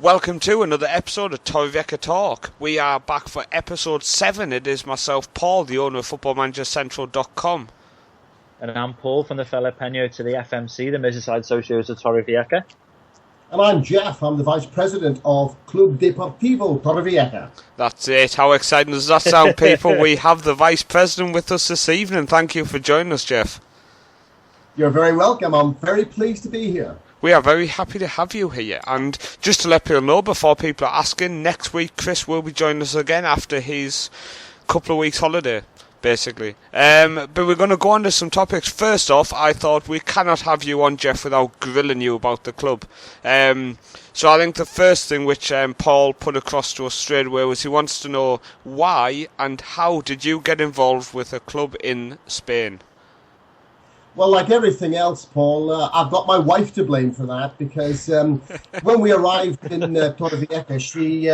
Welcome to another episode of Torrevieja Talk. We are back for episode 7. It is myself, Paul, the owner of FootballManagerCentral.com. And I'm Paul from the fellow Pena to the FMC, the Mersey Socios of Torrevieja. And I'm Jeff, I'm the Vice President of Club Deportivo Torrevieja. That's it. How exciting does that sound, people? We have the Vice President with us this evening. Thank you for joining us, Jeff. You're very welcome. I'm very pleased to be here. We are very happy to have you here. And just to let people know, before people are asking, next week Chris will be joining us again after his couple of weeks holiday, basically. But we're going to go on to some topics. First off, I thought we cannot have you on, Jeff, without grilling you about the club. So I think the first thing which Paul put across to us straight away was he wants to know why and how did you get involved with a club in Spain? Well, like everything else, Paul, I've got my wife to blame for that because when we arrived in Torrevieja, she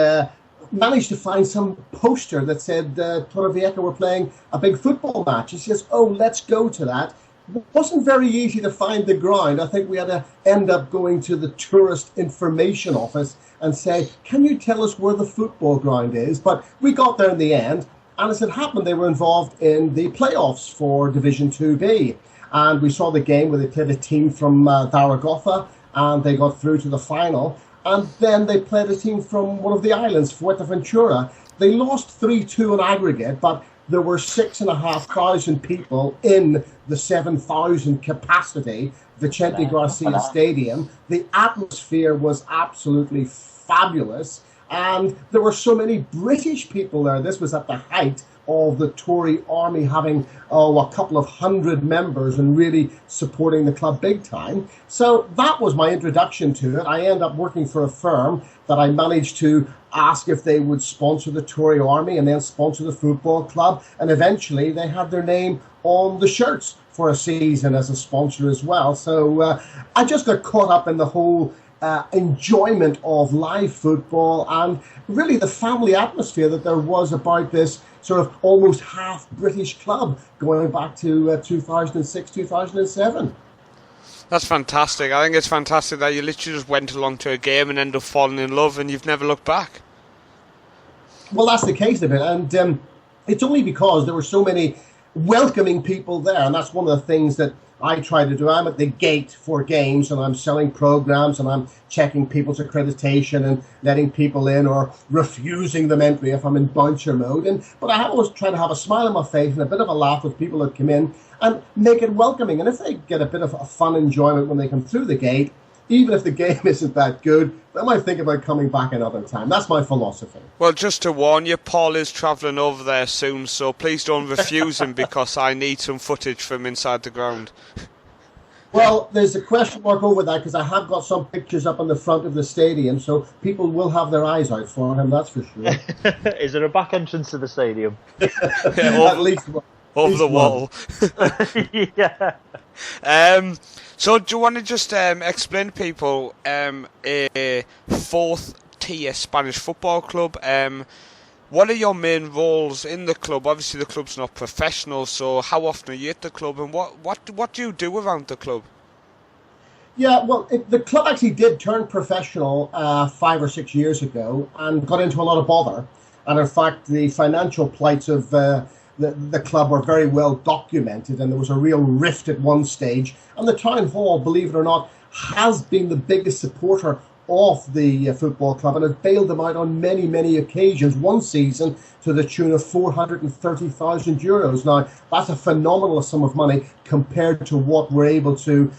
managed to find some poster that said Torrevieja were playing a big football match. And she says, oh, let's go to that. It wasn't very easy to find the ground. I think we had to end up going to the tourist information office and say, can you tell us where the football ground is? But we got there in the end, and as it happened, they were involved in the playoffs for Division 2B. And we saw the game where they played a team from Zaragoza, and they got through to the final. And then they played a team from one of the islands, Fuerteventura. They lost 3-2 in aggregate, but there were 6,500 people in the 7,000 capacity Vicente Garcia Stadium. The atmosphere was absolutely fabulous. And there were so many British people there. This was at the height of the Tory army having a couple of hundred members and really supporting the club big time. So that was my introduction to it. I ended up working for a firm that I managed to ask if they would sponsor the Tory army and then sponsor the football club. And eventually they had their name on the shirts for a season as a sponsor as well. So I just got caught up in the whole enjoyment of live football and really the family atmosphere that there was about this sort of almost half British club going back to 2006, 2007. That's fantastic. I think it's fantastic that you literally just went along to a game and ended up falling in love and you've never looked back. Well, that's the case of it. And it's only because there were so many welcoming people there. And that's one of the things that I try to do. I'm at the gate for games and I'm selling programs and I'm checking people's accreditation and letting people in or refusing them entry if I'm in bouncer mode. But I always try to have a smile on my face and a bit of a laugh with people that come in and make it welcoming. And if they get a bit of a fun enjoyment when they come through the gate, even if the game isn't that good, they might think about coming back another time. That's my philosophy. Well, just to warn you, Paul is travelling over there soon, so please don't refuse him because I need some footage from inside the ground. Well, there's a question mark over that because I have got some pictures up on the front of the stadium, so people will have their eyes out for him, that's for sure. Is there a back entrance to the stadium? At least one. Over the wall. Yeah. So do you want to just explain to people a fourth tier Spanish football club? What are your main roles in the club? Obviously the club's not professional, so how often are you at the club and what do you do around the club? Yeah, well, the club actually did turn professional 5 or 6 years ago and got into a lot of bother. And in fact, the financial plights of the club were very well documented, and there was a real rift at one stage. And the town hall, believe it or not, has been the biggest supporter of the football club and has bailed them out on many, many occasions. One season to the tune of €430,000. Now, that's a phenomenal sum of money compared to what we're able to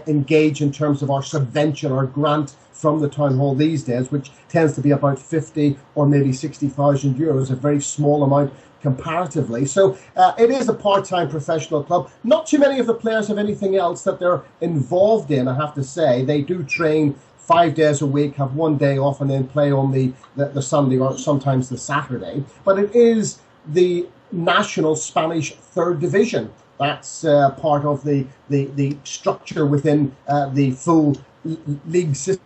engage in terms of our subvention or grant from the town hall these days, which tends to be about 50 or maybe €60,000, a very small amount comparatively. So it is a part-time professional club. Not too many of the players have anything else that they're involved in, I have to say. They do train 5 days a week, have 1 day off, and then play on the Sunday or sometimes the Saturday. But it is the national Spanish third division. That's part of the structure within the full league system.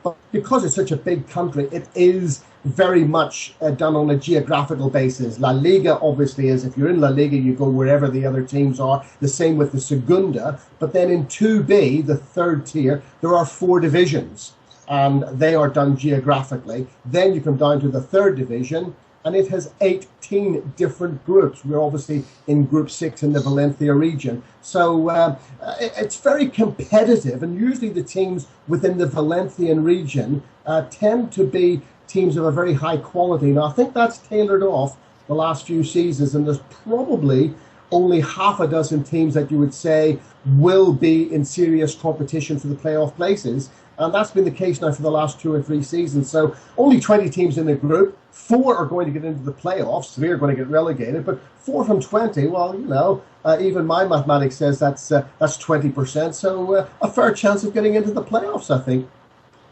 But because it's such a big country, it is very much done on a geographical basis. La Liga obviously is, if you're in La Liga, you go wherever the other teams are. The same with the Segunda. But then in 2B, the third tier, there are 4 divisions. and they are done geographically. Then you come down to the third division, and it has 18 different groups. We're obviously in Group 6 in the Valencia region. So it's very competitive, and usually the teams within the Valencian region tend to be teams of a very high quality. Now, I think that's tailored off the last few seasons, and there's probably only half a dozen teams that you would say will be in serious competition for the playoff places. And that's been the case now for the last 2 or 3 seasons. So only 20 teams in the group. 4 are going to get into the playoffs. 3 are going to get relegated. But 4 from 20, well, you know, even my mathematics says that's 20%. So a fair chance of getting into the playoffs, I think.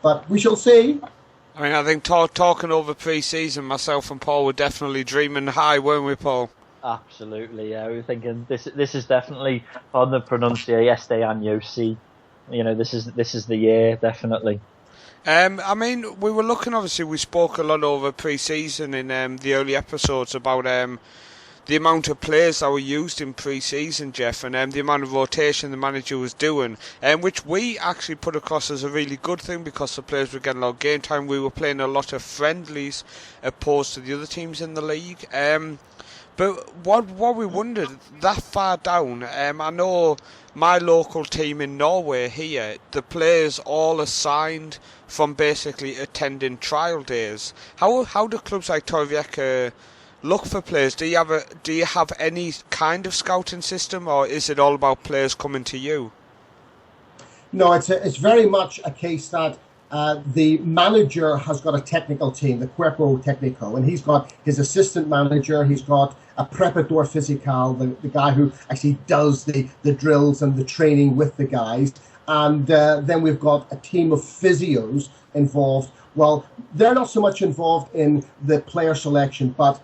But we shall see. I mean, I think talking over pre-season, myself and Paul were definitely dreaming high, weren't we, Paul? Absolutely, yeah. We were thinking this is definitely on the pronuncia este año sí. You know, this is the year, definitely. I mean, we were looking, obviously, we spoke a lot over pre-season in the early episodes about the amount of players that were used in pre-season, Jeff, and the amount of rotation the manager was doing, which we actually put across as a really good thing because the players were getting a lot of game time. We were playing a lot of friendlies opposed to the other teams in the league. But what we wondered, that far down, I know my local team in Norway here, the players all assigned from basically attending trial days. How do clubs like Torrevieja look for players? Do you have any kind of scouting system, or is it all about players coming to you? No, it's very much a case that the manager has got a technical team, the Cuerpo Técnico, and he's got his assistant manager, he's got a preparador physical, the guy who actually does the drills and the training with the guys, and then we've got a team of physios involved. Well, they're not so much involved in the player selection, but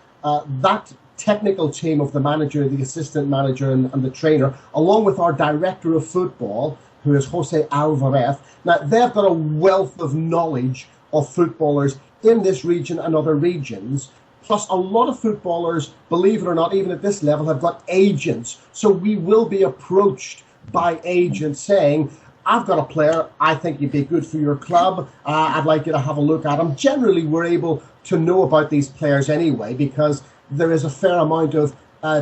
that technical team of the manager, the assistant manager, and the trainer, along with our director of football, who is Jose Alvarez. Now, they've got a wealth of knowledge of footballers in this region and other regions. Plus, a lot of footballers, believe it or not, even at this level, have got agents. So we will be approached by agents saying, I've got a player, I think you'd be good for your club, I'd like you to have a look at him. Generally, we're able to know about these players anyway, because there is a fair amount of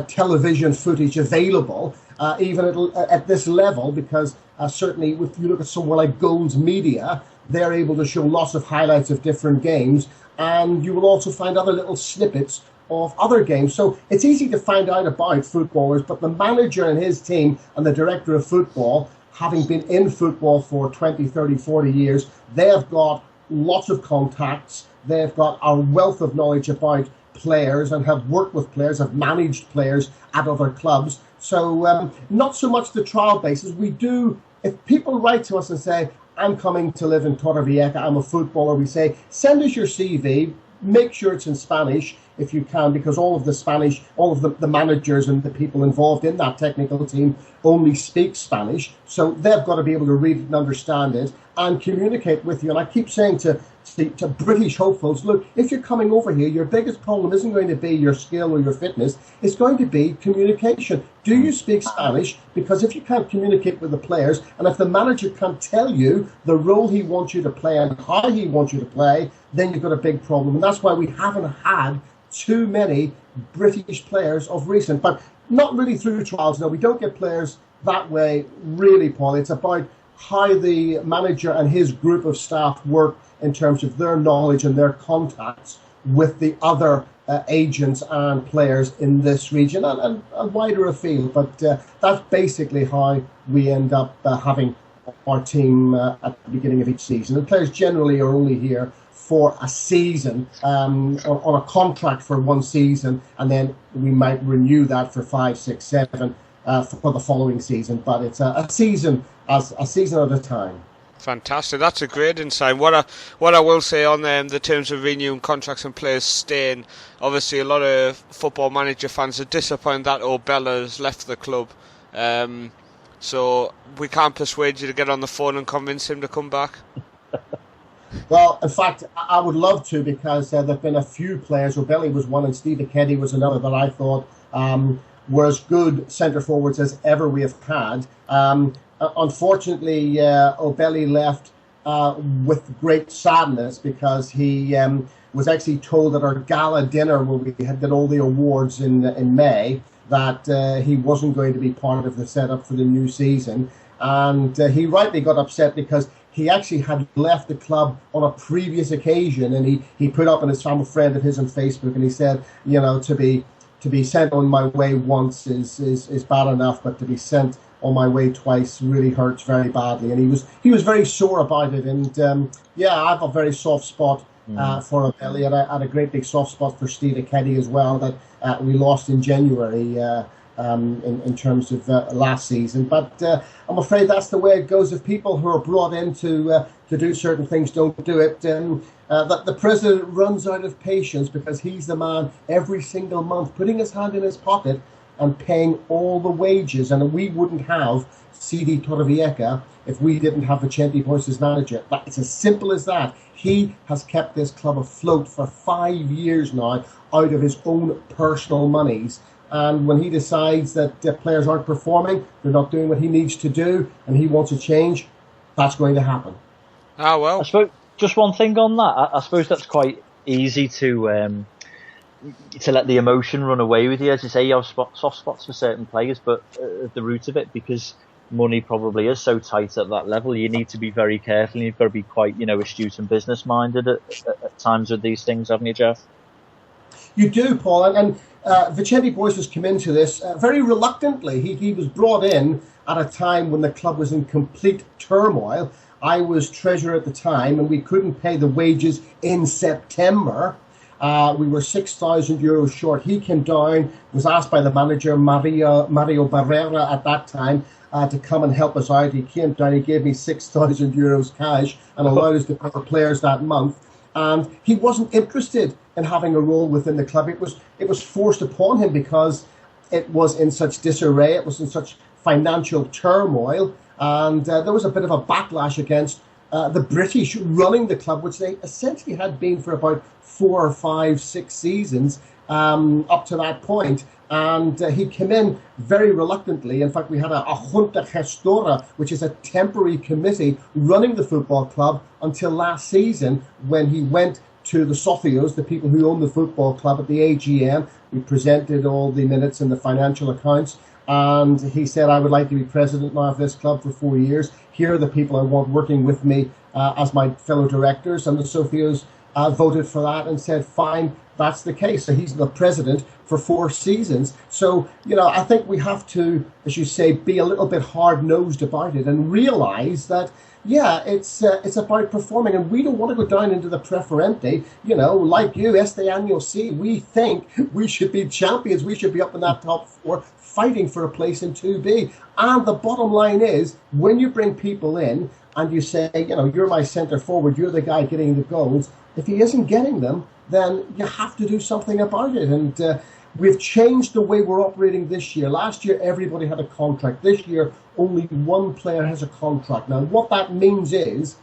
television footage available, even at this level, because certainly if you look at somewhere like Goals Media, they're able to show lots of highlights of different games, and you will also find other little snippets of other games. So it's easy to find out about footballers, but the manager and his team and the director of football, having been in football for 20, 30, 40 years, they have got lots of contacts, they've got a wealth of knowledge about players and have worked with players, have managed players at other clubs. So not so much the trial basis. We do, if people write to us and say, I'm coming to live in Torrevieja, I'm a footballer, we say, send us your CV, make sure it's in Spanish if you can, because all of the Spanish, all of the managers and the people involved in that technical team only speak Spanish. So they've got to be able to read it and understand it and communicate with you. And I keep saying to British hopefuls, look, if you're coming over here, your biggest problem isn't going to be your skill or your fitness, it's going to be communication. Do you speak Spanish? Because if you can't communicate with the players, and if the manager can't tell you the role he wants you to play and how he wants you to play, then you've got a big problem. And that's why we haven't had too many British players of recent, but not really through trials. No, we don't get players that way, really, Paul. It's about how the manager and his group of staff work in terms of their knowledge and their contacts with the other agents and players in this region and wider afield. But that's basically how we end up having our team at the beginning of each season. The players generally are only here for a season, on a contract for one season, and then we might renew that for 5, 6, 7 for the following season. But it's a season at a time. Fantastic. That's a great insight. What I will say on the terms of renewing contracts and players staying, obviously a lot of football manager fans are disappointed that O'Bella's left the club. So we can't persuade you to get on the phone and convince him to come back. Well, in fact, I would love to, because there have been a few players. O'Belly was one and Steve Keddy was another that I thought were as good centre forwards as ever we have had. Unfortunately, O'Belly left with great sadness, because he was actually told at our gala dinner where we did all the awards in May that he wasn't going to be part of the setup for the new season. And he rightly got upset because he actually had left the club on a previous occasion, and he put up on his family friend of his on Facebook, and he said, you know, to be sent on my way once is bad enough, but to be sent on my way twice really hurts very badly. And he was very sore about it. And yeah, I have a very soft spot for him, Elliot. I had a great big soft spot for Steve Keddy as well, that we lost in January in terms of last season. But I'm afraid that's the way it goes. If people who are brought in to do certain things don't do it, that the president runs out of patience, because he's the man every single month putting his hand in his pocket and paying all the wages. And we wouldn't have CD Torrevieja if we didn't have Vicente Boyce as manager. It's as simple as that. He has kept this club afloat for 5 years now out of his own personal monies. And when he decides that players aren't performing, they're not doing what he needs to do, and he wants a change, that's going to happen. Ah, well. I suppose just one thing on that. I suppose that's quite easy to let the emotion run away with you. As you say, you have soft spots for certain players, but at the root of it, because money probably is so tight at that level, you need to be very careful, and you've got to be quite, astute and business-minded at times with these things, haven't you, Jeff? You do, Paul, and Vicente Boyce has come into this very reluctantly. He was brought in at a time when the club was in complete turmoil. I was treasurer at the time, and we couldn't pay the wages in September. We were €6,000 short. He came down, was asked by the manager, Mario Barrera, at that time, to come and help us out. He came down, he gave me €6,000 cash and allowed us to pay the players that month. And he wasn't interested in having a role within the club. It was forced upon him because it was in such disarray, it was in such financial turmoil, and there was a bit of a backlash against the British running the club, which they essentially had been for about 4 or 5, 6 seasons up to that point. And he came in very reluctantly. In fact, we had a junta gestora, which is a temporary committee running the football club until last season, when he went to the Socios, the people who own the football club, at the AGM. We presented all the minutes and the financial accounts, and he said, I would like to be president now of this club for 4 years. Here are the people I want working with me as my fellow directors. And the Socios voted for that and said, fine, that's the case. So he's the president for 4 seasons. So, I think we have to, as you say, be a little bit hard-nosed about it and realize that, yeah, it's about performing, and we don't want to go down into the preferente. Like you, este año sí, we think we should be champions. We should be up in that top 4, fighting for a place in 2B. And the bottom line is, when you bring people in and you say, you're my centre forward, you're the guy getting the goals, if he isn't getting them, then you have to do something about it. And we've changed the way we're operating this year. Last year, everybody had a contract. This year, only one player has a contract. Now, what that means is,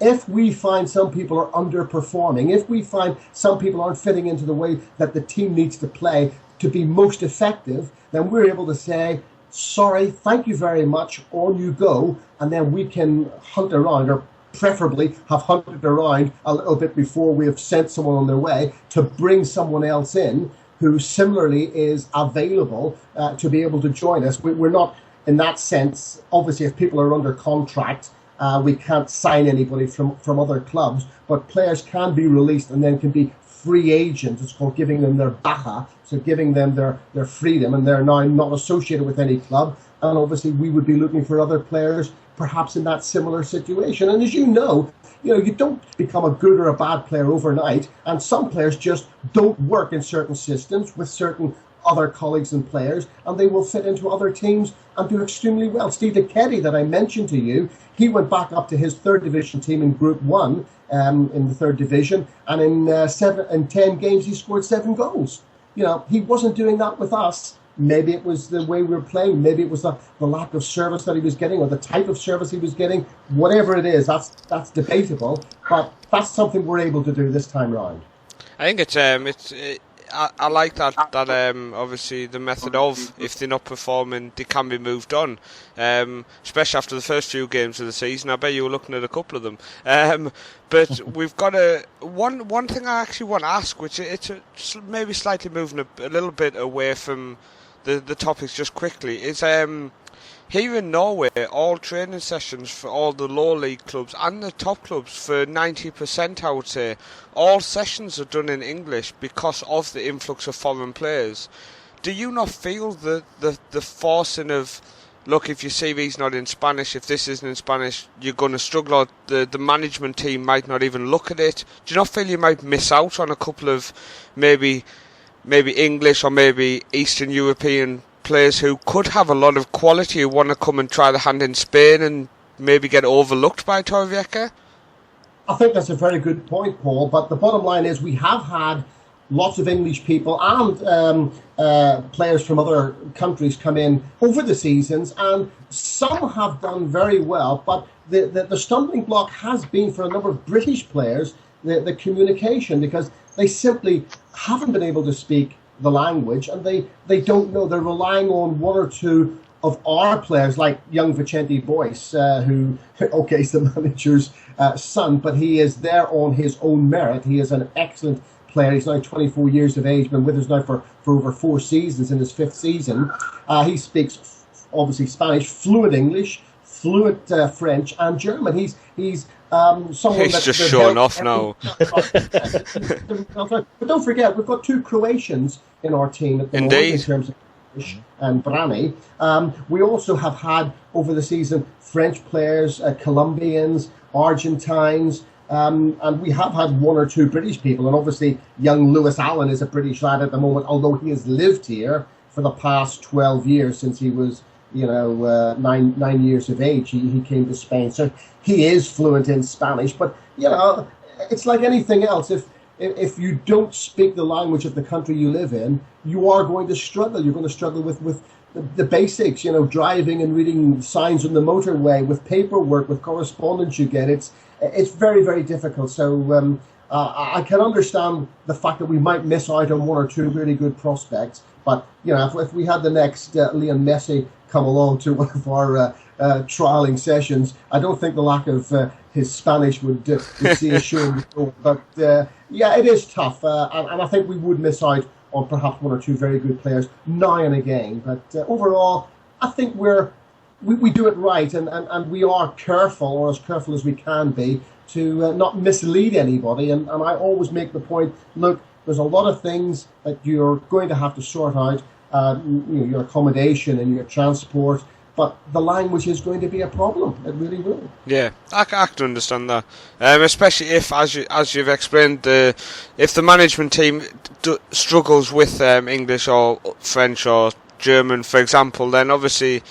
if we find some people are underperforming, if we find some people aren't fitting into the way that the team needs to play to be most effective, then we're able to say, sorry, thank you very much, on you go, and then we can hunt around, or preferably have hunted around a little bit before we have sent someone on their way, to bring someone else in who similarly is available to be able to join us. We're not, in that sense, obviously if people are under contract, we can't sign anybody from other clubs, but players can be released and then can be free agents. It's called giving them their baja, so giving them their freedom, and they're now not associated with any club. And obviously we would be looking for other players perhaps in that similar situation. And as you know, you don't become a good or a bad player overnight, and some players just don't work in certain systems with certain other colleagues and players, and they will fit into other teams and do extremely well. Steve Keddy, that I mentioned to you, he went back up to his 3rd division team in Group 1 in the 3rd division, and in 10 games he scored 7 goals. He wasn't doing that with us. Maybe it was the way we were playing. Maybe it was the lack of service that he was getting, or the type of service he was getting. Whatever it is, that's debatable. But that's something we're able to do this time round. I think it's I like that obviously the method of, if they're not performing, they can be moved on, especially after the first few games of the season. I bet you were looking at a couple of them. But we've got one thing I actually want to ask, which maybe slightly moving a little bit away from the topics just quickly, is here in Norway, all training sessions for all the lower league clubs and the top clubs, for 90% I would say, all sessions are done in English because of the influx of foreign players. Do you not feel the forcing of, look, if your CV's not in Spanish, if this isn't in Spanish, you're going to struggle, or the management team might not even look at it? Do you not feel you might miss out on a couple of maybe English or maybe Eastern European players who could have a lot of quality, who want to come and try the hand in Spain and maybe get overlooked by Torrevieja? I think that's a very good point, Paul, but the bottom line is we have had lots of English people and players from other countries come in over the seasons, and some have done very well, but the stumbling block has been for a number of British players the communication, because they simply haven't been able to speak the language, and they don't know. They're relying on one or two of our players, like young Vicente Boyce, who, okay, is the manager's son, but he is there on his own merit. He is an excellent player. He's now 24 years of age, been with us now for over 4 seasons, in his 5th season. He speaks, obviously, Spanish, fluent English, fluent French and German. He's someone he's just showing off now. But don't forget, we've got 2 Croatians in our team at the moment in terms of English and Brani. We also have had over the season French players, Colombians, Argentines, and we have had 1 or 2 British people. And obviously, young Lewis Allen is a British lad at the moment, although he has lived here for the past 12 years since he was, 9 years of age. He came to Spain, so he is fluent in Spanish. But it's like anything else. If you don't speak the language of the country you live in, you are going to struggle. You're going to struggle with the basics, driving and reading signs on the motorway, with paperwork, with correspondence you get. It's very, very difficult. So I can understand the fact that we might miss out on 1 or 2 really good prospects. But if we had the next Liam Mersey come along to one of our trialing sessions, I don't think the lack of his Spanish would see a show. But it is tough, and I think we would miss out on perhaps 1 or 2 very good players now and again. But overall, I think we do it right, and we are careful, or as careful as we can be, to not mislead anybody. And I always make the point, look, there's a lot of things that you're going to have to sort out, your accommodation and your transport, but the language is going to be a problem. It really will. Yeah, I can understand that, especially if, as you've explained, if the management team struggles with English or French or German, for example, then obviously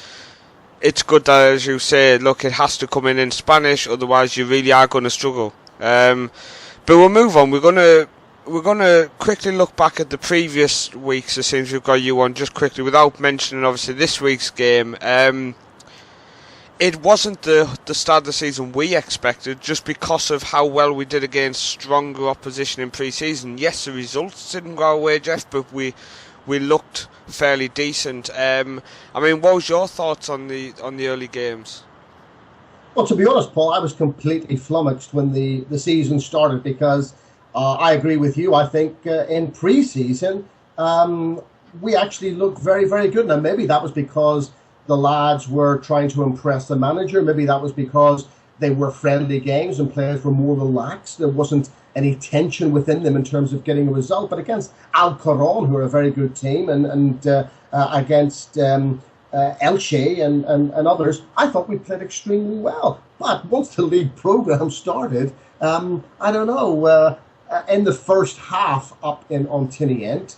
it's good that, as you say, look, it has to come in Spanish, otherwise you really are going to struggle. But we'll move on. We're going to quickly look back at the previous weeks, it seems we've got you on, just quickly, without mentioning, obviously, this week's game. It wasn't the start of the season we expected, just because of how well we did against stronger opposition in pre-season. Yes, the results didn't go our way, Jeff, but we looked fairly decent. What was your thoughts on the early games? Well, to be honest, Paul, I was completely flummoxed when the season started, because I agree with you. I think in pre-season, we actually looked very, very good. Now, maybe that was because the lads were trying to impress the manager. Maybe that was because they were friendly games and players were more relaxed. There wasn't any tension within them in terms of getting a result. But against Alcoron, who are a very good team, and against Elche and others, I thought we played extremely well. But once the league program started, I don't know, in the first half up in Ontinient,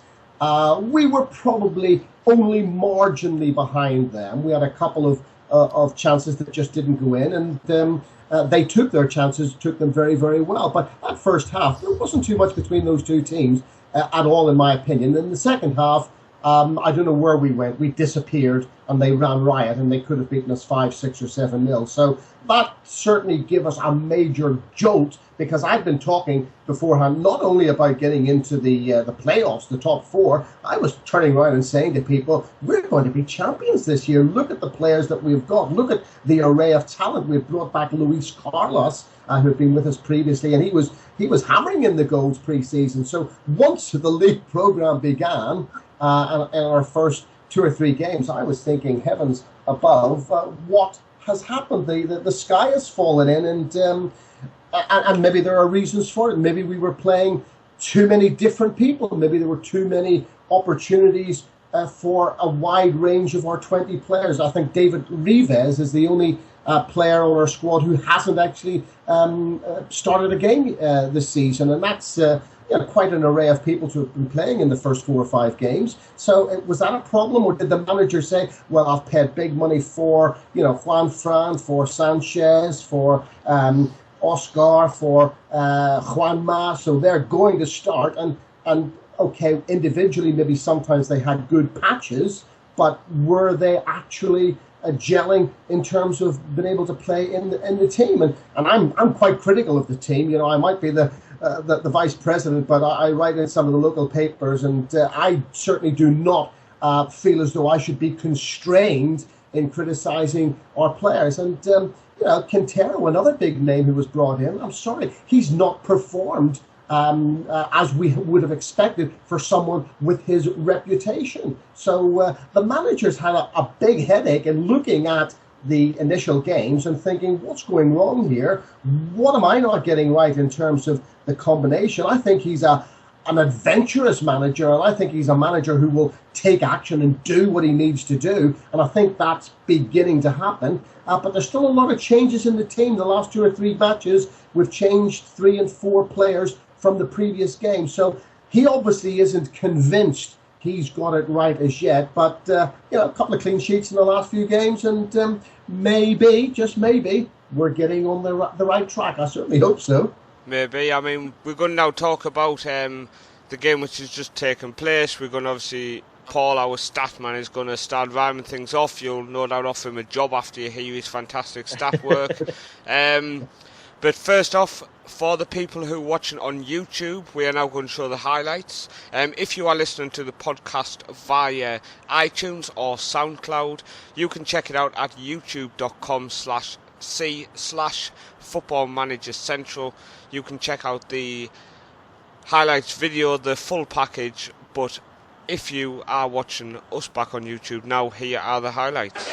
we were probably only marginally behind them. We had a couple of chances that just didn't go in, and they took their chances, took them very, very well. But that first half, there wasn't too much between those 2 teams at all, in my opinion. In the second half, I don't know where we went. We disappeared. and they ran riot, and they could have beaten us 5, 6, or 7-0. So that certainly gave us a major jolt, because I'd been talking beforehand not only about getting into the playoffs, the top 4. I was turning around and saying to people, we're going to be champions this year. Look at the players that we've got. Look at the array of talent. We've brought back Luis Carlos, who had been with us previously, and he was hammering in the goals pre-season. So once the league program began, in our first 2 or 3 games, I was thinking, heavens above, what has happened? The sky has fallen in, and maybe there are reasons for it. Maybe we were playing too many different people. Maybe there were too many opportunities for a wide range of our 20 players. I think David Rivez is the only player on our squad who hasn't actually started a game this season, and that's quite an array of people to have been playing in the first 4 or 5 games. So was that a problem, or did the manager say, well, I've paid big money for Juan Fran, for Sanchez, for Oscar, for Juan Ma, so they're going to start, and okay, individually maybe sometimes they had good patches, but were they actually gelling in terms of being able to play in the team? And I'm quite critical of the team. I might be the vice president, but I write in some of the local papers, and I certainly do not feel as though I should be constrained in criticising our players. And Quintero, another big name who was brought in, I'm sorry, he's not performed as we would have expected for someone with his reputation. So the managers had a big headache in looking at the initial games and thinking, what's going wrong here? What am I not getting right in terms of the combination? I think he's an adventurous manager, and I think he's a manager who will take action and do what he needs to do, and I think that's beginning to happen. But there's still a lot of changes in the team. The last 2 or 3 matches, we've changed 3 and 4 players from the previous game, so he obviously isn't convinced he's got it right as yet. But a couple of clean sheets in the last few games, and maybe, just maybe, we're getting on the right track. I certainly hope so. Maybe. I mean, we're going to now talk about the game which has just taken place. We're going to obviously, Paul, our stat man, is going to start rhyming things off. You'll no doubt offer him a job after you hear his fantastic stat work. But first off, for the people who are watching on YouTube, we are now going to show the highlights. If you are listening to the podcast via iTunes or SoundCloud, you can check it out at youtube.com/C/Football Manager Central. You can check out the highlights video, the full package. But if you are watching us back on YouTube now, here are the highlights.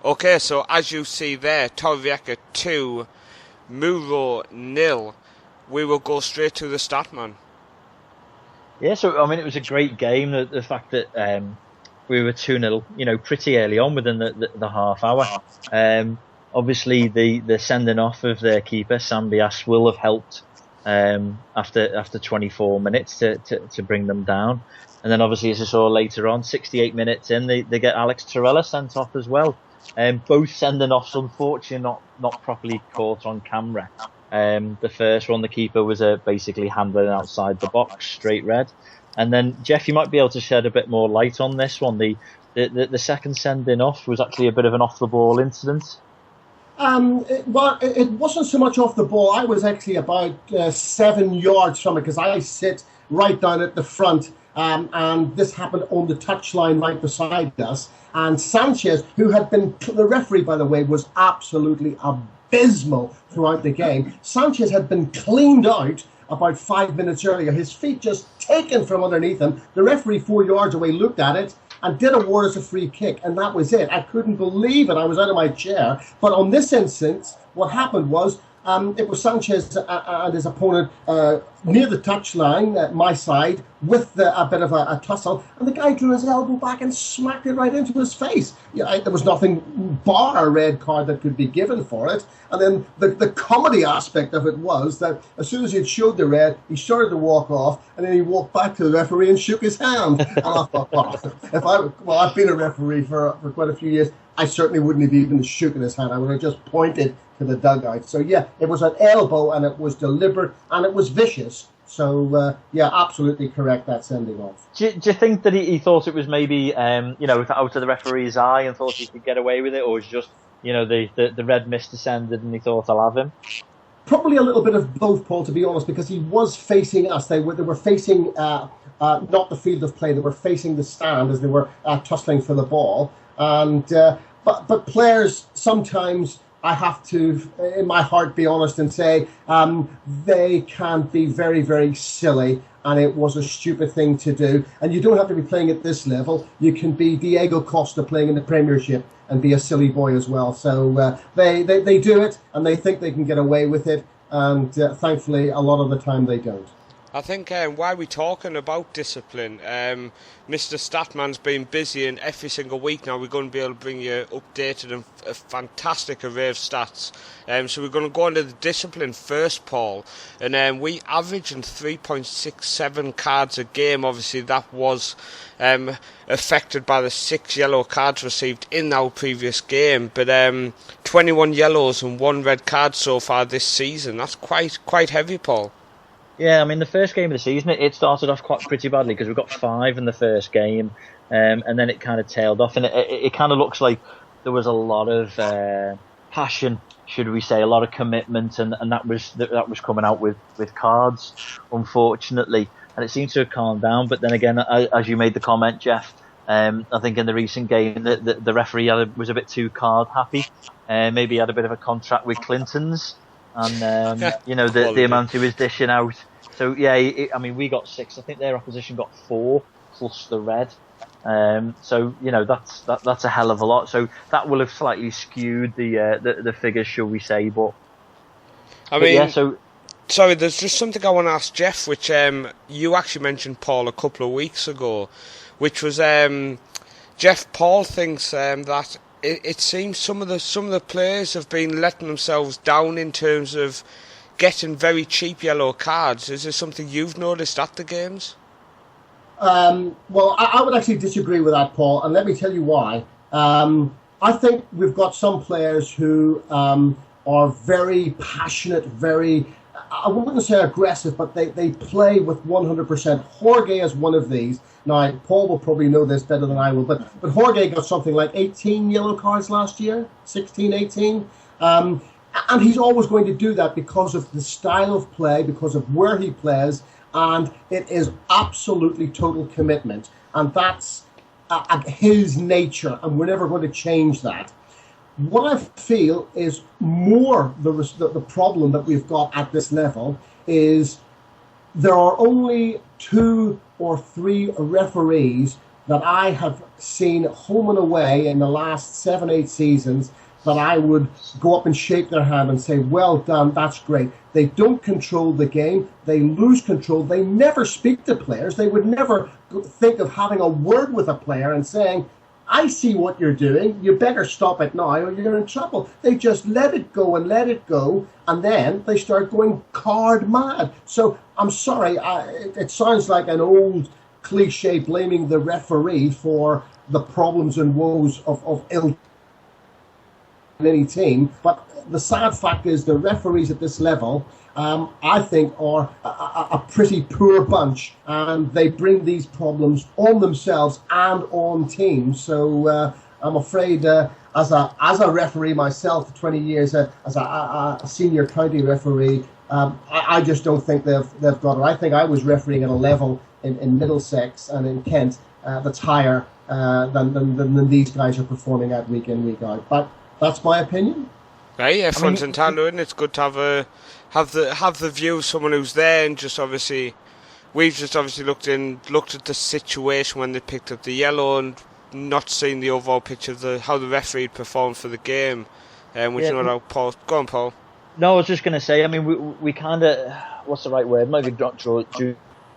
Okay, so as you see there, Torrevieja 2, Muro 0. We will go straight to the stat man. Yeah, so I mean, it was a great game. The fact that we were 2-0, pretty early on within the half hour. Obviously, the sending off of their keeper, Sambias, will have helped after 24 minutes to bring them down. And then obviously, as I saw later on, 68 minutes in, they get Alex Torella sent off as well. Both sending offs, unfortunately, not properly caught on camera. The first one, the keeper was basically handling outside the box, straight red. And then, Jeff, you might be able to shed a bit more light on this one. The second sending off was actually a bit of an off-the-ball incident. It wasn't so much off the ball. I was actually about 7 yards from it because I sit right down at the front. And this happened on the touchline right beside us. And Sanchez, who had been, the referee, by the way, was absolutely abysmal throughout the game. Sanchez had been cleaned out about 5 minutes earlier. His feet just taken from underneath him. The referee 4 yards away looked at it and did award us a free kick. And that was it. I couldn't believe it. I was out of my chair. But on this instance, what happened was, it was Sanchez and his opponent near the touchline, my side, with a bit of a tussle, and the guy drew his elbow back and smacked it right into his face. There was nothing bar a red card that could be given for it. And then the comedy aspect of it was that as soon as he had showed the red, he started to walk off, and then he walked back to the referee and shook his hand. And I thought, I've been a referee for quite a few years. I certainly wouldn't have even shaken his hand. I would have just pointed to the dugout. So yeah, it was an elbow, and it was deliberate, and it was vicious. So yeah, absolutely correct, that sending off. Do you think that he thought it was maybe out of the referee's eye and thought he could get away with it, or was it just the red mist descended and he thought, I'll have him? Probably a little bit of both, Paul, to be honest, because he was facing us. They were facing not the field of play. They were facing the stand as they were tussling for the ball. And but players sometimes, I have to, in my heart, be honest and say they can be very, very silly, and it was a stupid thing to do. And you don't have to be playing at this level. You can be Diego Costa playing in the Premiership and be a silly boy as well. So they do it, and they think they can get away with it, and thankfully a lot of the time they don't. I think while we're talking about discipline, Mr. Statman's been busy, and every single week now we're going to be able to bring you updated and a fantastic array of stats. So we're going to go into the discipline first, Paul, and we averaging 3.67 cards a game. Obviously that was affected by the 6 yellow cards received in our previous game, but 21 yellows and 1 red card so far this season. That's quite heavy, Paul. Yeah, I mean, the first game of the season, it started off pretty badly because we got 5 in the first game, and then it kind of tailed off, and it kind of looks like there was a lot of passion, should we say, a lot of commitment, and that was coming out with cards, unfortunately, and it seems to have calmed down. But then again, as you made the comment, Jeff, I think in the recent game, the referee was a bit too card happy, maybe he had a bit of a contract with Clinton's. And the amount he was dishing out. So yeah, we got 6. I think their opposition got 4 plus the red. So that's a hell of a lot. So that will have slightly skewed the figures, shall we say? But yeah. So sorry, there's just something I want to ask Jeff, which you actually mentioned, Paul, a couple of weeks ago, which was Jeff. Paul thinks that. It seems some of the players have been letting themselves down in terms of getting very cheap yellow cards. Is this something you've noticed at the games? Well, I would actually disagree with that, Paul, and let me tell you why. I think we've got some players who are very passionate, very, I wouldn't say aggressive, but they play with 100%. Jorge is one of these. Now, Paul will probably know this better than I will, but Jorge got something like 18 yellow cards last year, 16, 18. And he's always going to do that because of the style of play, because of where he plays, and it is absolutely total commitment, and that's his nature, and we're never going to change that. What I feel is more the problem that we've got at this level is there are only 2 or 3 referees that I have seen home and away in the last 7-8 seasons that I would go up and shake their hand and say, well done, that's great. They don't control the game. They lose control. They never speak to players. They would never think of having a word with a player and saying, I see what you're doing. You better stop it now or you're in trouble. They just let it go, and then they start going card mad. So I'm sorry, it sounds like an old cliche blaming the referee for the problems and woes of ill in any team, but the sad fact is the referees at this level, I think, are a pretty poor bunch, and they bring these problems on themselves and on teams. So I'm afraid, as a referee myself, 20 years as a senior county referee, I just don't think they've got it. I think I was refereeing at a level in Middlesex and in Kent that's higher than these guys are performing at week in, week out. But that's my opinion. Right, everyone's entitled, and it's good to have the view of someone who's there, and just obviously we've just obviously looked at the situation when they picked up the yellow and not seen the overall picture of how the referee performed for the game. Which you know how Paul. Go on, Paul. No, I was just going to say. I mean, we kind of, what's the right word? Maybe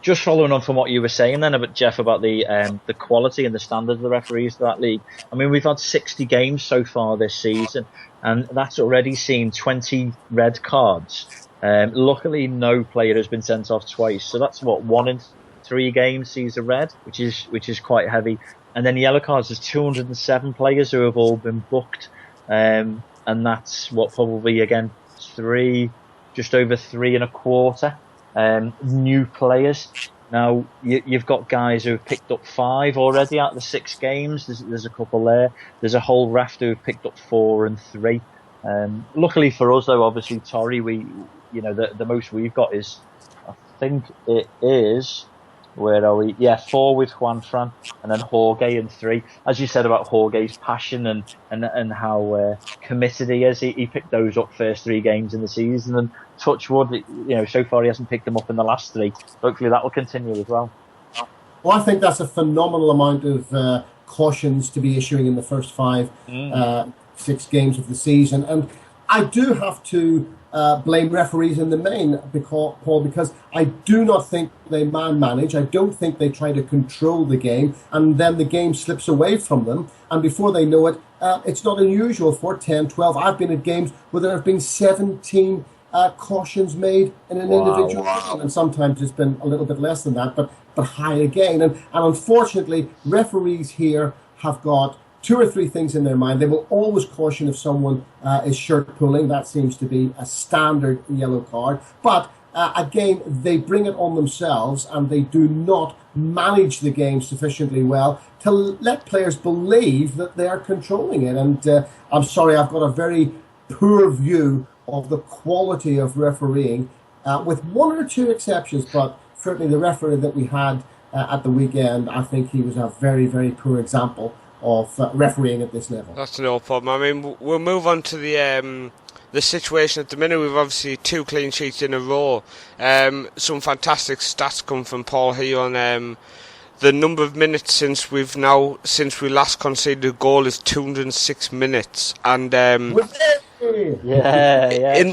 just following on from what you were saying then about Jeff about the quality and the standard of the referees of that league. I mean, we've had 60 games so far this season, and that's already seen 20 red cards. Luckily, no player has been sent off twice, so that's 1 in 3 games sees a red, which is quite heavy. And then yellow cards, there's 207 players who have all been booked, and that's probably again just over 3 1/4. New players. Now you've got guys who have picked up 5 already out of the 6 games. There's a couple there. There's a whole raft who have picked up 4 and 3. Luckily for us, though, obviously Torry, the most we've got is, I think it is, where are we? Yeah, 4 with Juanfran, and then Jorge in 3. As you said about Jorge's passion and how committed he is, he picked those up first 3 games in the season, and touch wood, so far he hasn't picked them up in the last 3. Hopefully that will continue as well. Well, I think that's a phenomenal amount of cautions to be issuing in the first 6 games of the season, and I do have to blame referees in the main, Paul, because I do not think they man-manage. I don't think they try to control the game, and then the game slips away from them, and before they know it, it's not unusual for 10, 12. I've been at games where there have been 17 cautions made in an individual game, and sometimes it's been a little bit less than that, but high again. And unfortunately, referees here have got 2 or 3 things in their mind. They will always caution if someone is shirt pulling. That seems to be a standard yellow card. But again, they bring it on themselves, and they do not manage the game sufficiently well to let players believe that they are controlling it. And I'm sorry, I've got a very poor view of the quality of refereeing, with 1 or 2 exceptions, but certainly the referee that we had at the weekend, I think he was a very, very poor example of refereeing at this level. That's no problem. I mean, we'll move on to the situation at the minute. We've obviously 2 clean sheets in a row. Some fantastic stats come from Paul here on the number of minutes since we last conceded a goal is 206 minutes, and it's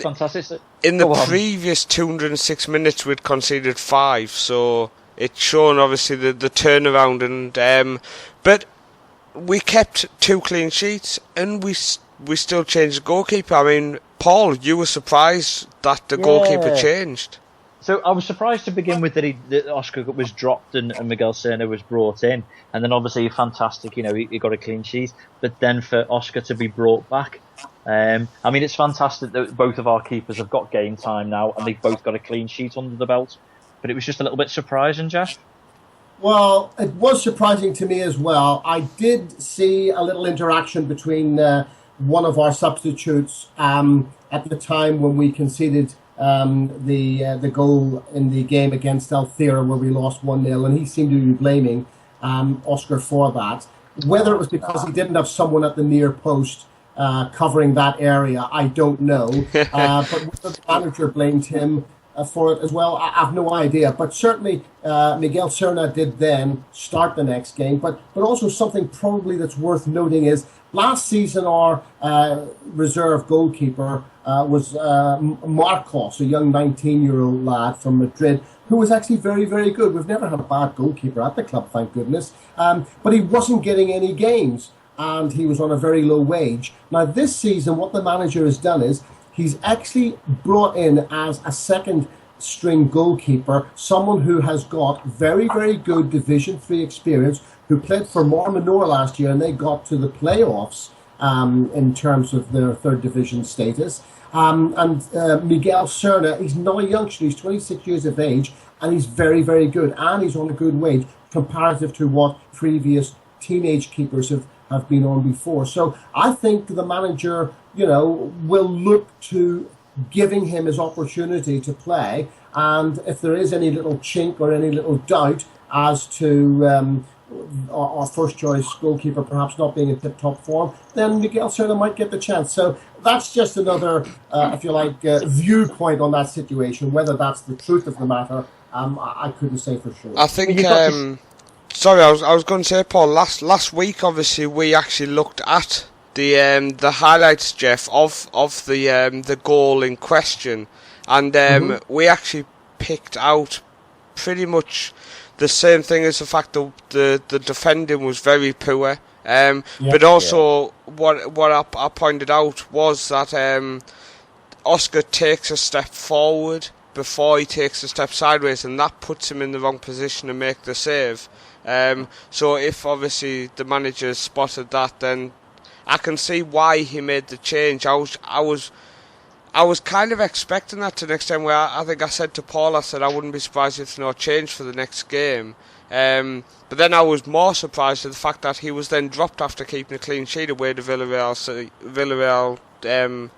fantastic. In the previous 206 minutes, we'd conceded 5, so it's shown obviously the turnaround, and but we kept 2 clean sheets, and we still changed the goalkeeper. I mean, Paul, you were surprised that the goalkeeper changed. So I was surprised to begin with that Oscar was dropped and Miguel Serna was brought in, and then obviously fantastic, he got a clean sheet. But then for Oscar to be brought back, I mean, it's fantastic that both of our keepers have got game time now, and they've both got a clean sheet under the belt. But it was just a little bit surprising, Jeff. Well, it was surprising to me as well. I did see a little interaction between one of our substitutes at the time when we conceded the goal in the game against Althea where we lost 1-0, and he seemed to be blaming Oscar for that. Whether it was because he didn't have someone at the near post covering that area, I don't know. But whether the manager blamed him for it as well, I have no idea. But certainly Miguel Serna did then start the next game. But also something probably that's worth noting is last season our reserve goalkeeper was Marcos, a young 19-year-old lad from Madrid, who was actually very, very good. We've never had a bad goalkeeper at the club, thank goodness. But he wasn't getting any games, and he was on a very low wage. Now, this season, what the manager has done is he's actually brought in as a second-string goalkeeper someone who has got very, very good Division 3 experience, who played for Marmanor last year, and they got to the playoffs in terms of their third division status. Miguel Serna, he's not a youngster, he's 26 years of age, and he's very, very good, and he's on a good wage comparative to what previous teenage keepers have been on before. So I think the manager, will look to giving him his opportunity to play, and if there is any little chink or any little doubt as to our first choice goalkeeper perhaps not being in tip-top form, then Miguel Serna might get the chance. So that's just another, if you like, viewpoint on that situation. Whether that's the truth of the matter, I couldn't say for sure. I think, sorry, I was going to say, Paul, last week, obviously, we actually looked at the highlights, Jeff, of the goal in question, and we actually picked out pretty much the same thing as the fact that the defending was very poor. But also what I pointed out was that Oscar takes a step forward before he takes a step sideways, and that puts him in the wrong position to make the save. So if obviously the manager spotted that, then I can see why he made the change. I was kind of expecting that to next time, where I think I said to Paul, I said I wouldn't be surprised if there's no change for the next game. But then I was more surprised at the fact that he was then dropped after keeping a clean sheet away to Villarreal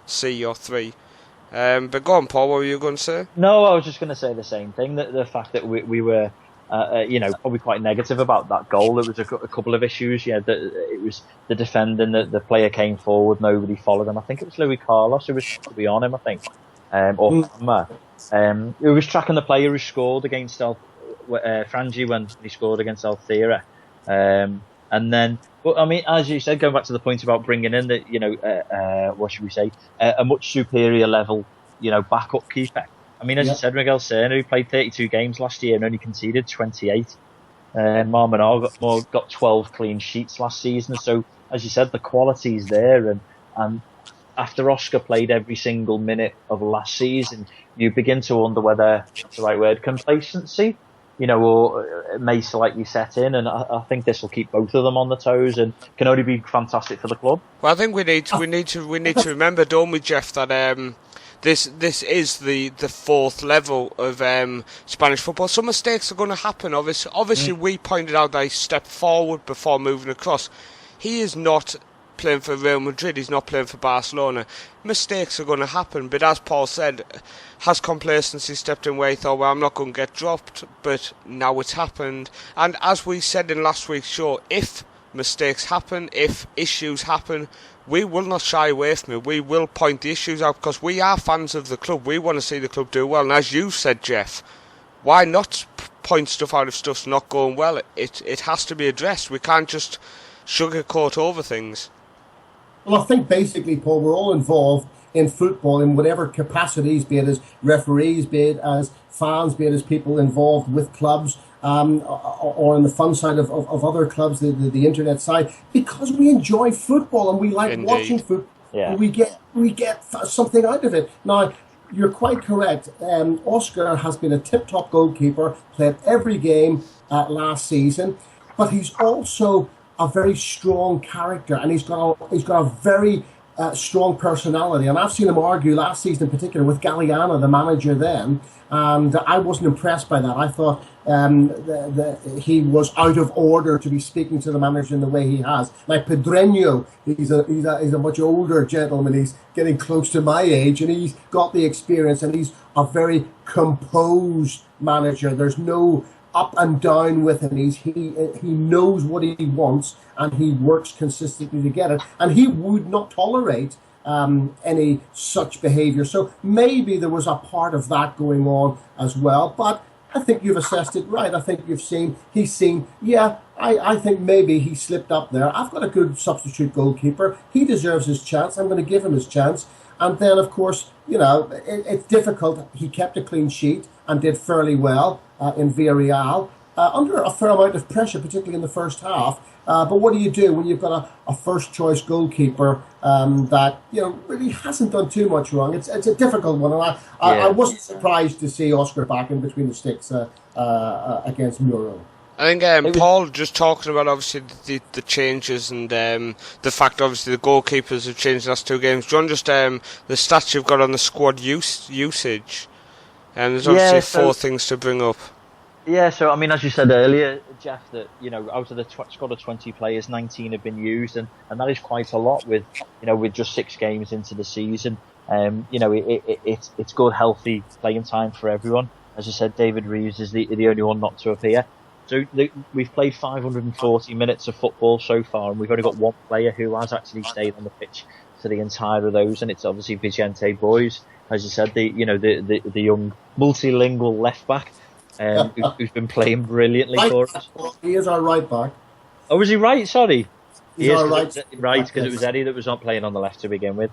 C or 3. But go on, Paul, what were you going to say? No, I was just going to say the same thing, that the fact that we were probably quite negative about that goal. There was a couple of issues. It was the defending, the player came forward, nobody followed him. I think it was Luis Carlos who was probably on him, I think. Or who was tracking the player who scored against Frangi when he scored against Althea. And then, but I mean, as you said, going back to the point about bringing in what should we say, a much superior level, backup keeper. I mean, as you said, Miguel Serna, who played 32 games last year and only conceded 28. Marmanor got 12 clean sheets last season. So, as you said, the quality's there. And after Oscar played every single minute of last season, you begin to wonder whether that's the right word, complacency, or it may slightly set in. And I think this will keep both of them on the toes and can only be fantastic for the club. Well, I think we need to remember, don't we, Jeff, that this is the fourth level of Spanish football. Some mistakes are going to happen. Obviously, we pointed out that he stepped forward before moving across. He is not playing for Real Madrid. He's not playing for Barcelona. Mistakes are going to happen. But as Paul said, has complacency stepped in where he thought, well, I'm not going to get dropped? But now it's happened. And as we said in last week's show, if mistakes happen, if issues happen, we will not shy away from it. We will point the issues out because we are fans of the club. We want to see the club do well. And as you said, Jeff, why not point stuff out if stuff's not going well? It has to be addressed. We can't just sugarcoat over things. Well, I think basically, Paul, we're all involved in football in whatever capacities, be it as referees, be it as fans, be it as people involved with clubs, or on the fun side of other clubs, the internet side, because we enjoy football and we like watching football. Yeah. We get something out of it. Now, you're quite correct. Oscar has been a tip-top goalkeeper, played every game last season, but he's also a very strong character, and he's got a very strong personality. And I've seen him argue last season in particular with Galliano, the manager then, and I wasn't impressed by that. I thought he was out of order to be speaking to the manager in the way he has. Like Pedreño, he's a much older gentleman. He's getting close to my age, and he's got the experience, and he's a very composed manager. There's no up and down with him. He knows what he wants, and he works consistently to get it. And he would not tolerate any such behaviour. So maybe there was a part of that going on as well. But I think you've assessed it right. I think he's seen, I think maybe he slipped up there. I've got a good substitute goalkeeper. He deserves his chance. I'm going to give him his chance. And then, of course, it's difficult. He kept a clean sheet and did fairly well in Villarreal, under a fair amount of pressure, particularly in the first half. But what do you do when you've got a first-choice goalkeeper that really hasn't done too much wrong? It's a difficult one, and I wasn't surprised to see Oscar back in between the sticks against Muro. I think Paul just talking about obviously the changes and the fact obviously the goalkeepers have changed the last two games. John, just the stats you've got on the squad usage, and there's obviously four things to bring up. Yeah, so I mean, as you said earlier, Jeff, that out of the squad of 20 players, 19 have been used, and that is quite a lot with just 6 games into the season. It's good, healthy playing time for everyone. As I said, David Reeves is the only one not to appear. So we've played 540 minutes of football so far, and we've only got one player who has actually stayed on the pitch for the entire of those, and it's obviously Vicente Boys, as you said, the young multilingual left back. Who's been playing brilliantly for us. He is our right back. Oh, was he right? Sorry. He's our right because it was Eddie that was not playing on the left to begin with.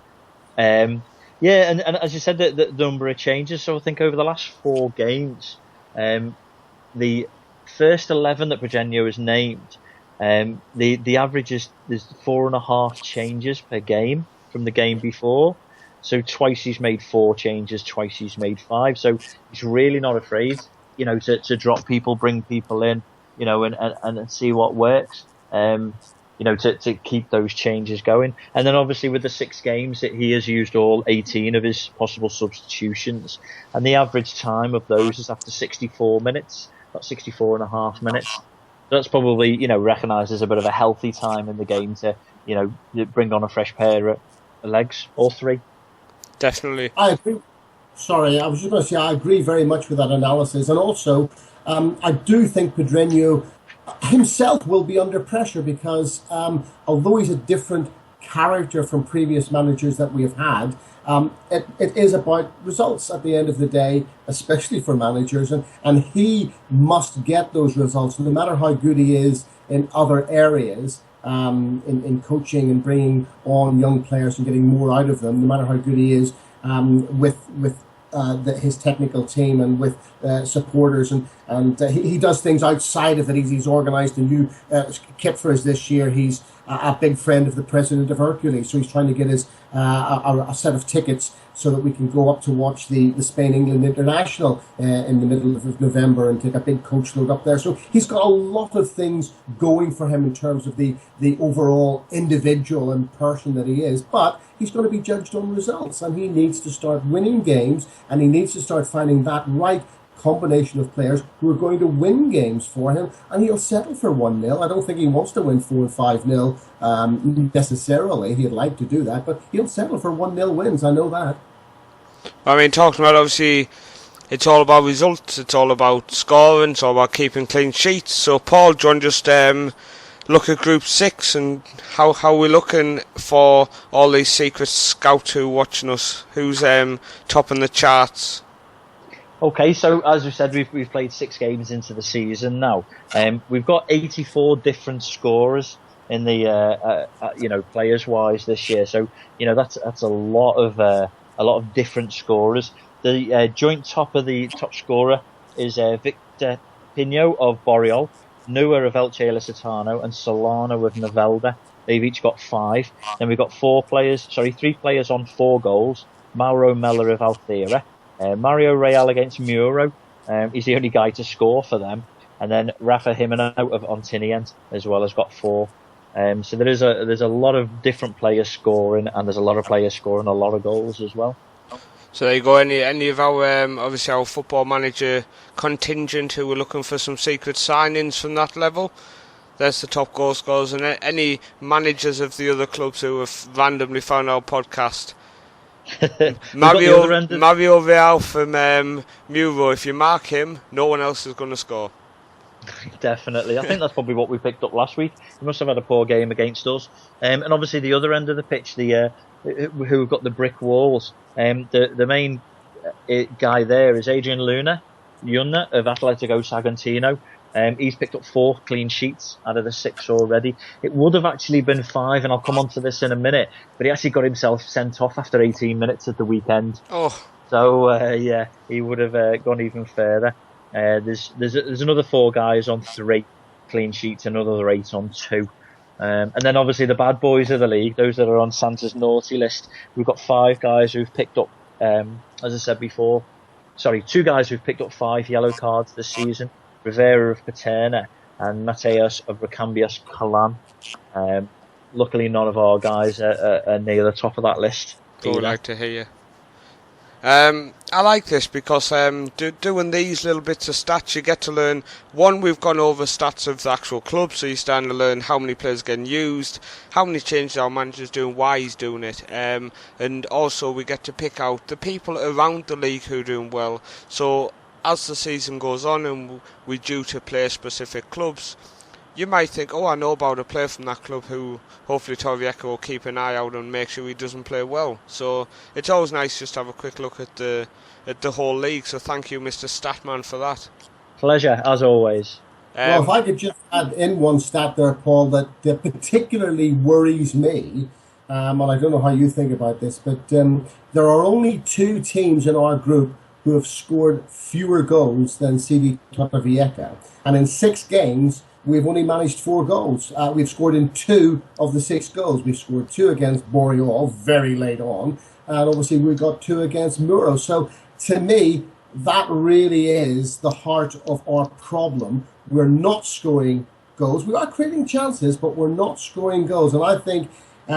And as you said, the number of changes. So I think over the last 4 games, the first 11 that Pedreño has named, the average is 4.5 changes per game from the game before. So twice he's made 4 changes, twice he's made 5. So he's really not afraid, to drop people, bring people in, and see what works. To keep those changes going. And then obviously with the 6 games that he has used all 18 of his possible substitutions, and the average time of those is after 64 minutes, about 64 and a half minutes. That's probably, recognised as a bit of a healthy time in the game to, bring on a fresh pair of legs, or 3. Definitely. I agree. Sorry, I was just going to say I agree very much with that analysis. And also, I do think Pedreño himself will be under pressure because although he's a different character from previous managers that we have had, it is about results at the end of the day, especially for managers. And he must get those results, no matter how good he is in other areas, in coaching and bringing on young players and getting more out of them, no matter how good he is with his technical team and with supporters, and he does things outside of it. He's organised a new kit for us this year. He's a big friend of the president of Hercules, so he's trying to get us a set of tickets so that we can go up to watch the Spain-England International in the middle of November and take a big coach load up there. So he's got a lot of things going for him in terms of the overall individual and person that he is, but he's going to be judged on results, and he needs to start winning games, and he needs to start finding that right combination of players who are going to win games for him, and he'll settle for 1-0. I don't think he wants to win 4-5-0 necessarily. He'd like to do that, but he'll settle for 1-0 wins. I know that. I mean, talking about obviously, it's all about results. It's all about scoring. It's all about keeping clean sheets. So, Paul, do you want to just look at Group 6 and how we're looking for all these secret scouts who are watching us? Who's topping the charts? Okay, so as we said, we've played 6 games into the season now. We've got 84 different scorers in the players wise this year. So that's a lot of different scorers. The joint top scorer is Victor Pino of Boreal, Nua of Elche Lusitano, and Solano of Novelda. They've each got 5. Then we've got 3 players on 4 goals. Mauro Mella of Althea, Mario Real against Muro. He's the only guy to score for them. And then Rafa Jimeno of Ontinyent as well has got 4. So there's a lot of different players scoring, and there's a lot of players scoring a lot of goals as well. So there you go. Any of our obviously our football manager contingent who were looking for some secret signings from that level. There's the top goal scorers, and any managers of the other clubs who have randomly found our podcast. Mario Real from Muro. If you mark him, no one else is going to score. Definitely. I think that's probably what we picked up last week. He must have had a poor game against us. And obviously the other end of the pitch, who've got the brick walls. The main guy there is Adrian Luna of Atletico Sagantino. He's picked up 4 clean sheets out of the 6 already. It would have actually been 5, and I'll come on to this in a minute, but he actually got himself sent off after 18 minutes at the weekend. Oh. So, he would have gone even further. There's another 4 guys on 3 clean sheets, another 8 on 2. And then obviously the bad boys of the league, those that are on Santa's naughty list, we've got 5 guys who've picked up, as I said before, 2 guys who've picked up 5 yellow cards this season. Rivera of Pena and Mateus of Recambios Calan. Luckily, none of our guys are near the top of that list. I would like to hear you. I like this because doing these little bits of stats, you get to learn. One, we've gone over stats of the actual club, so you're starting to learn how many players are getting used, how many changes our manager's doing, why he's doing it, and also we get to pick out the people around the league who are doing well. So as the season goes on and we're due to play specific clubs, you might think, oh, I know about a player from that club who hopefully Torrevieja will keep an eye out and make sure he doesn't play well. So it's always nice just to have a quick look at the whole league. So thank you, Mr. Statman, for that. Pleasure, as always. Well, if I could just add in one stat there, Paul, that particularly worries me, and I don't know how you think about this, but there are only 2 teams in our group who have scored fewer goals than CD Torrevieja. And in 6 games, we've only managed 4 goals. We've scored in 2 of the 6 goals. We've scored 2 against Boreal very late on. And obviously we got 2 against Muro. So to me, that really is the heart of our problem. We're not scoring goals. We are creating chances, but we're not scoring goals. And I think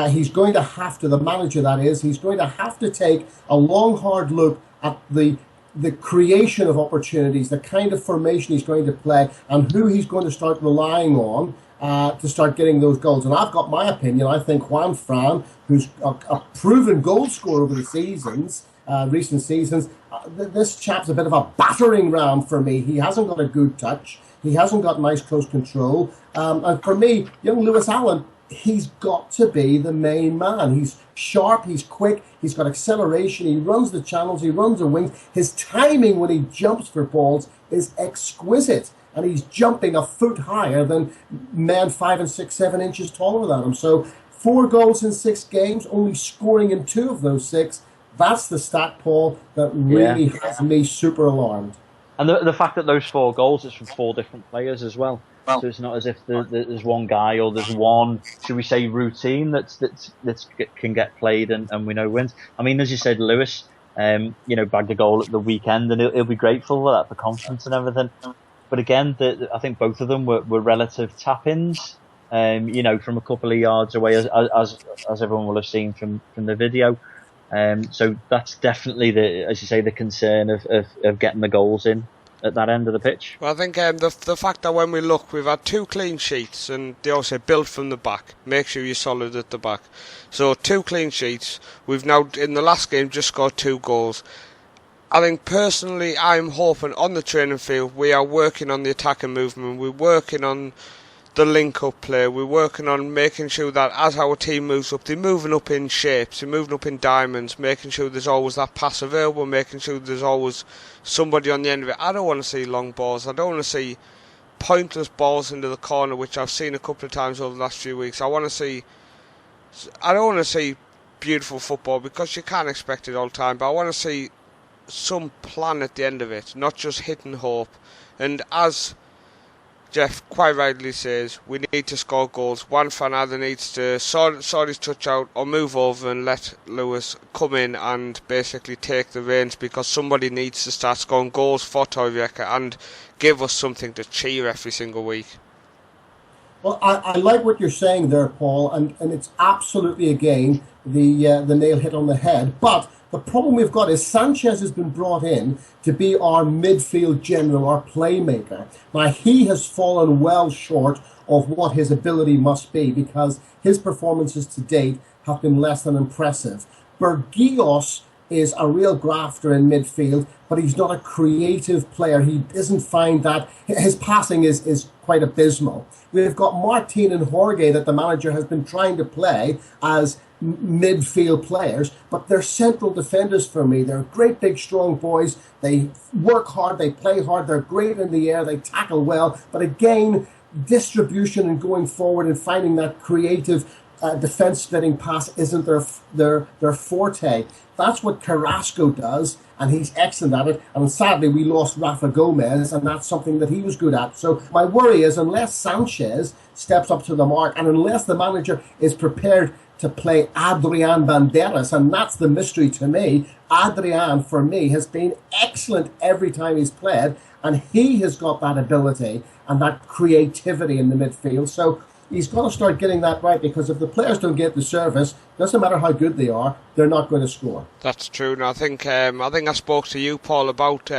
he's going to have to, the manager that is, he's going to have to take a long, hard look at the creation of opportunities, the kind of formation he's going to play, and who he's going to start relying on to start getting those goals. And I've got my opinion. I think Juan Fran, who's a proven goal scorer over the seasons, recent seasons, this chap's a bit of a battering ram for me. He hasn't got a good touch. He hasn't got nice close control. And for me, young Lewis Allen, he's got to be the main man. He's sharp, he's quick, he's got acceleration, he runs the channels, he runs the wings. His timing when he jumps for balls is exquisite, and he's jumping a foot higher than men 5 and 6, 7 inches taller than him. So 4 goals in 6 games, only scoring in 2 of those 6. That's the stat, Paul, that really has me super alarmed. And the fact that those 4 goals is from 4 different players as well. So it's not as if there's one guy or there's one, should we say, routine that can get played and we know wins. I mean, as you said, Lewis, bagged a goal at the weekend, and he'll be grateful for that, for confidence and everything. But again, I think both of them were relative tap-ins, from a couple of yards away, as everyone will have seen from the video. So that's definitely as you say, the concern of getting the goals in at that end of the pitch. Well, I think the fact that when we look, we've had 2 clean sheets, and they also say build from the back. Make sure you're solid at the back. So 2 clean sheets. We've now, in the last game, just scored 2 goals. I think personally, I'm hoping on the training field we are working on the attacking movement. We're working on the link-up play. We're working on making sure that as our team moves up, they're moving up in shapes, they're moving up in diamonds, making sure there's always that pass available, making sure there's always somebody on the end of it. I don't want to see long balls. I don't want to see pointless balls into the corner, which I've seen a couple of times over the last few weeks. I don't want to see beautiful football, because you can't expect it all the time, but I want to see some plan at the end of it, not just hit and hope. And as Jeff quite rightly says, we need to score goals. Juan Fran either needs to sort his touch out or move over and let Lewis come in and basically take the reins, because somebody needs to start scoring goals for Torrevieja and give us something to cheer every single week. Well, I like what you're saying there, Paul, and it's absolutely, again, the nail hit on the head. But the problem we've got is Sanchez has been brought in to be our midfield general, our playmaker. Now, he has fallen well short of what his ability must be because his performances to date have been less than impressive. Bergios is a real grafter in midfield, but he's not a creative player. He doesn't find that. His passing is quite abysmal. We've got Martin and Jorge that the manager has been trying to play as midfield players, but they're central defenders for me. They're great big strong boys. They work hard, they play hard, they're great in the air, they tackle well, but again, distribution and going forward and finding that creative defense splitting pass isn't their forte. That's what Carrasco does, and he's excellent at it. And sadly, we lost Rafa Gomez, and that's something that he was good at. So my worry is, unless Sanchez steps up to the mark, and unless the manager is prepared to play Adrian Banderas, and that's the mystery to me. Adrian, for me, has been excellent every time he's played, and he has got that ability and that creativity in the midfield. So he's got to start getting that right, because if the players don't get the service, doesn't matter how good they are, they're not going to score. That's true, and I think I spoke to you, Paul, about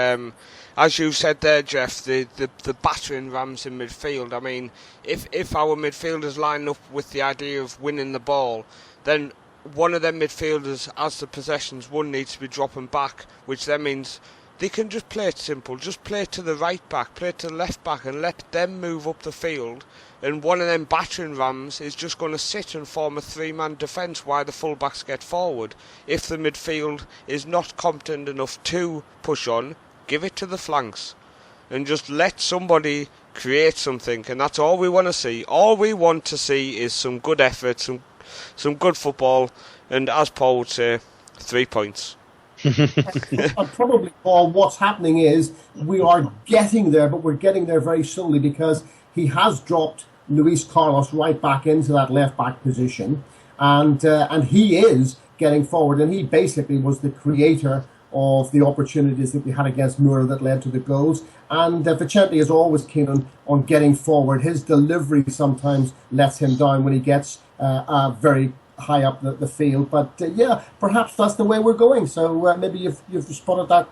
as you said there, Jeff, the battering rams in midfield. I mean, if our midfielders line up with the idea of winning the ball, then one of them midfielders, as the possession's won, needs to be dropping back, which then means they can just play it simple, just play it to the right back, play it to the left back, and let them move up the field. And one of them battering rams is just going to sit and form a three-man defence while the full-backs get forward. If the midfield is not competent enough to push on, give it to the flanks and just let somebody create something. And that's all we want to see. All we want to see is some good effort, some good football, and as Paul would say, 3 points. And probably, Paul, what's happening is we are getting there, but we're getting there very slowly because he has dropped Luis Carlos right back into that left back position, and he is getting forward, and he basically was the creator of the opportunities that we had against Mura that led to the goals. And Vicente is always keen on getting forward. His delivery sometimes lets him down when he gets very high up the field. But yeah, perhaps that's the way we're going. So maybe you've spotted that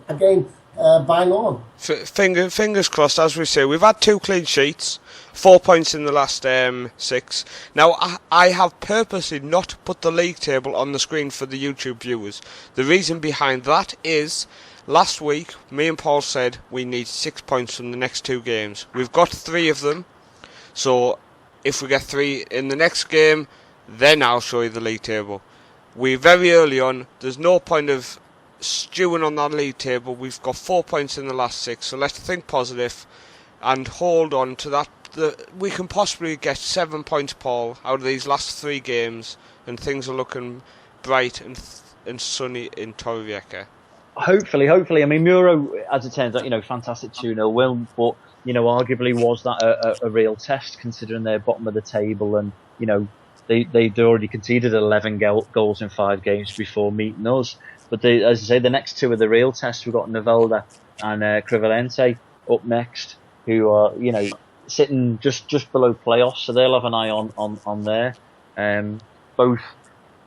again. Bang on. Fingers crossed, as we say. We've had 2 clean sheets, 4 points in the last 6. Now, I have purposely not put the league table on the screen for the YouTube viewers. The reason behind that is, last week, me and Paul said we need 6 points from the next 2 games. We've got 3 of them, so if we get 3 in the next game, then I'll show you the league table. We're very early on, there's no point of stewing on that league table. We've got 4 points in the last 6, so let's think positive and hold on to that. We can possibly get 7 points, Paul, out of these last 3 games, and things are looking bright and sunny in Torrevieja. Hopefully. I mean, Muro, as it turns out, fantastic 2-0 win, but arguably was that a real test, considering they're bottom of the table, and they'd already conceded 11 goals in 5 games before meeting us. But as I say, the next 2 are the real tests. We've got Novelda and Crivalente up next, who are, sitting just below playoffs, so they'll have an eye on there. Both,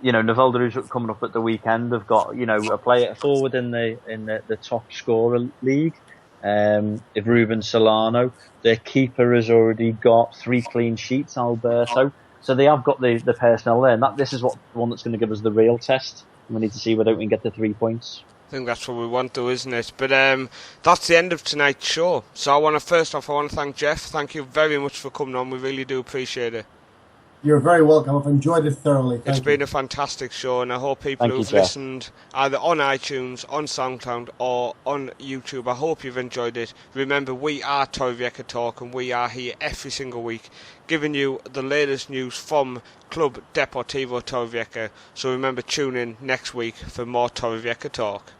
Novelda, who's coming up at the weekend, have got, a player forward in the top scorer league. If Ruben Solano, their keeper has already got 3 clean sheets, Alberto. So they have got the personnel there, and this is the one that's going to give us the real test. We need to see whether we can get the 3 points. I think that's what we want to, isn't it? But that's the end of tonight's show. So I want to thank Jeff. Thank you very much for coming on. We really do appreciate it. You're very welcome. I've enjoyed it thoroughly. It's been a fantastic show, and I hope people who've listened either on iTunes, on SoundCloud, or on YouTube, I hope you've enjoyed it. Remember, we are Torrevieja Talk, and we are here every single week giving you the latest news from Club Deportivo Torrevieja. So remember, tune in next week for more Torrevieja Talk.